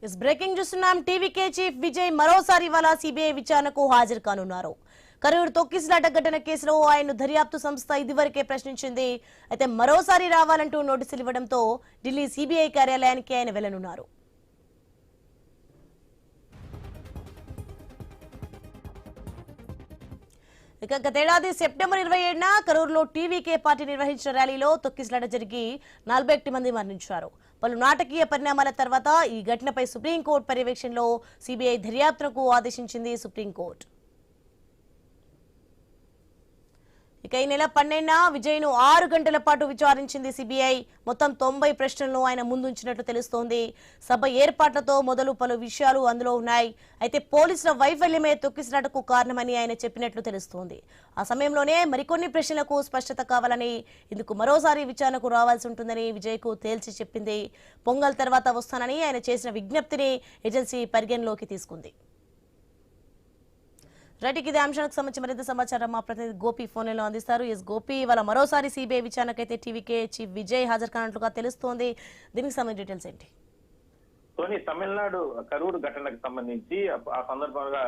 इस ब्रेकिंग చూస్తున్నాం TVK chief Vijay మరోసారి ఇవాళ సిబిఐ విచారణకు హాజరు కానున్నారు. కరూరు తొక్కిసలాట ఘటన కేసులో ఆయన దర్యాప్తు సంస్థ ఇదివరకే ప్రశ్నించింది. అయితే మరోసారి రావాలంటూ నోటీసులు ఇవ్వడంతో ఢిల్లీ సిబిఐ కార్యాలయానికి ఆయన వెళ్లనున్నారు. ఇక గతేడాది సెప్టెంబర్ 27న కరూరులో టీవీకే పార్టీ నిర్వహించిన ర్యాలీలో తొక్కిసలాట జరిగి 41 మంది మరణించారు. పలు నాటకీయ పరిణామాల తర్వాత ఈ ఘటనపై సుప్రీంకోర్టు పర్యవేక్షణలో సిబిఐ దర్యాప్తునకు ఆదేశించింది సుప్రీంకోర్టు. ఇక ఈ నెల 12న విజయ్ను 6 గంటల పాటు విచారించింది సిబిఐ. మొత్తం 90 ప్రశ్నలను ఆయన ముందుంచినట్లు తెలుస్తోంది. సభ ఏర్పాట్లతో మొదలు పలు విషయాలు అందులో ఉన్నాయి. అయితే పోలీసుల వైఫల్యమే తొక్కిసలాటకు కారణమని ఆయన చెప్పినట్లు తెలుస్తోంది. ఆ సమయంలోనే మరికొన్ని ప్రశ్నలకు స్పష్టత కావాలని, ఇందుకు మరోసారి విచారణకు రావాల్సి ఉంటుందని విజయ్కు తేల్చి చెప్పింది. పొంగల్ తర్వాత వస్తానని ఆయన చేసిన విజ్ఞప్తిని ఏజెన్సీ పరిగణలోకి తీసుకుంది. రైట్, ఇదే అంశానికి సంబంధించి మరింత సమాచారం మా ప్రతినిధి గోపి ఫోన్లో అందిస్తారు. ఎస్ గోపి, ఇవాళ మరోసారి సిబిఐ విచారణకైతే టీవీకే చీఫ్ విజయ్ హాజరు కానట్లుగా తెలుస్తోంది. దీనికి సంబంధించిన డీటెయిల్స్ ఏంటి? తమిళనాడు కరూరు ఘటనకు సంబంధించి ఆ సందర్భంగా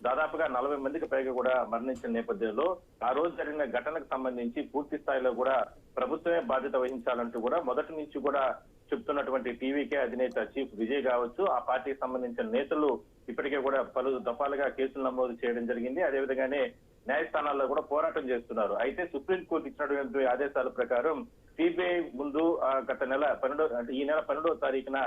దాదాపుగా 40 మందికి పైగా కూడా మరణించిన నేపథ్యంలో ఆ రోజు జరిగిన ఘటనకు సంబంధించి పూర్తి స్థాయిలో కూడా ప్రభుత్వమే బాధ్యత వహించాలంటూ కూడా మొదటి నుంచి కూడా చెప్తున్నటువంటి టీవీకే అధినేత చీఫ్ విజయ్ కావచ్చు, ఆ పార్టీకి సంబంధించిన నేతలు ఇప్పటికే కూడా పలు దఫాలుగా కేసులు నమోదు చేయడం జరిగింది. అదేవిధంగానే న్యాయస్థానాల్లో కూడా పోరాటం చేస్తున్నారు. అయితే సుప్రీంకోర్టు ఇచ్చినటువంటి ఆదేశాల ప్రకారం సిబిఐ ముందు గత నెల 12 అంటే ఈ నెల 12వ తారీఖున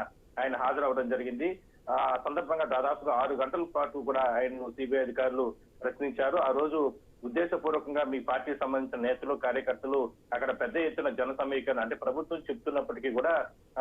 ఆయన హాజరవడం జరిగింది. ఆ సందర్భంగా దాదాపుగా 6 గంటల పాటు కూడా ఆయన్ను సిబిఐ అధికారులు ప్రశ్నించారు. ఆ రోజు ఉద్దేశపూర్వకంగా మీ పార్టీకి సంబంధించిన నేతలు, కార్యకర్తలు అక్కడ పెద్ద ఎత్తున జన సమీకరణ అంటే ప్రభుత్వం చెప్తున్నప్పటికీ కూడా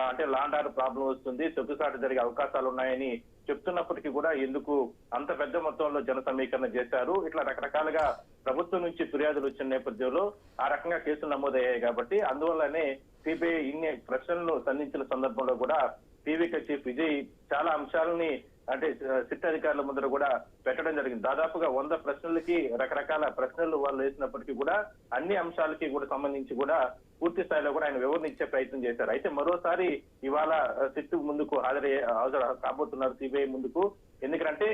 అంటే లాండ్ ఆర్డర్ ప్రాబ్లం వస్తుంది, తొక్కిసాట జరిగే అవకాశాలు ఉన్నాయని చెప్తున్నప్పటికీ కూడా ఎందుకు అంత పెద్ద మొత్తంలో జన సమీకరణ చేశారు? ఇట్లా రకరకాలుగా ప్రభుత్వం నుంచి ఫిర్యాదులు వచ్చిన నేపథ్యంలో ఆ రకంగా కేసులు నమోదయ్యాయి. కాబట్టి అందువల్లనే సిబిఐ ఇన్ని ప్రశ్నలను సంధించిన సందర్భంలో కూడా టీవీకే చీఫ్ విజయ్ చాలా అంశాలని అంటే సిట్ అధికారుల ముందర కూడా పెట్టడం జరిగింది. దాదాపుగా 100 ప్రశ్నలకి రకరకాల ప్రశ్నలు వాళ్ళు వేసినప్పటికీ కూడా అన్ని అంశాలకి కూడా సంబంధించి కూడా పూర్తి స్థాయిలో కూడా ఆయన వివరణ ఇచ్చే ప్రయత్నం చేశారు. అయితే మరోసారి ఇవాళ సిట్ ముందుకు హాజరు కాబోతున్నారు సిబిఐ ముందుకు. ఎందుకంటే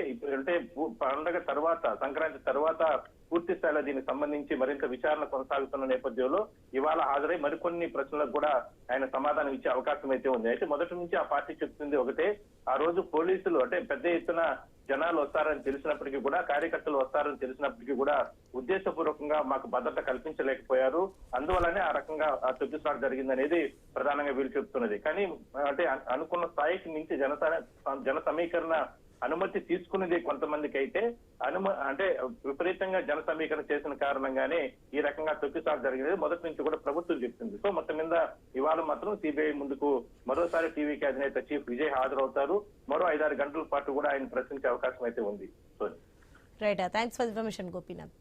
పండుగ తర్వాత, సంక్రాంతి తర్వాత పూర్తి స్థాయిలో దీనికి సంబంధించి మరింత విచారణ కొనసాగుతున్న నేపథ్యంలో ఇవాళ హాజరై మరికొన్ని ప్రశ్నలకు కూడా ఆయన సమాధానం ఇచ్చే అవకాశం అయితే ఉంది. అయితే మొదటి నుంచి ఆ పార్టీ చెప్తుంది ఒకటే, ఆ రోజు పోలీసులు అంటే పెద్ద ఎత్తున జనాలు వస్తారని తెలిసినప్పటికీ కూడా, కార్యకర్తలు వస్తారని తెలిసినప్పటికీ కూడా ఉద్దేశపూర్వకంగా మాకు భద్రత కల్పించలేకపోయారు. అందువల్లనే ఆ రకంగా తొక్కిసలాట జరిగిందనేది ప్రధానంగా వీళ్ళు చెప్తున్నది. కానీ అంటే అనుకున్న స్థాయికి మించి జన సమీకరణ అనుమతి తీసుకున్నది కొంతమందికి అయితే అంటే విపరీతంగా జన సమీకరణ చేసిన కారణంగానే ఈ రకంగా తొక్కిసాట జరిగినది మొదటి నుంచి కూడా ప్రభుత్వం చెప్తుంది. సో మొత్తం మీద ఇవాళ మాత్రం సిబిఐ ముందుకు మరోసారి టీవీకే అధినేత చీఫ్ విజయ్ హాజరవుతారు. మరో 5-6 గంటల పాటు కూడా ఆయన ప్రశ్నించే అవకాశం అయితే ఉంది. Right, thanks for information Gopinath.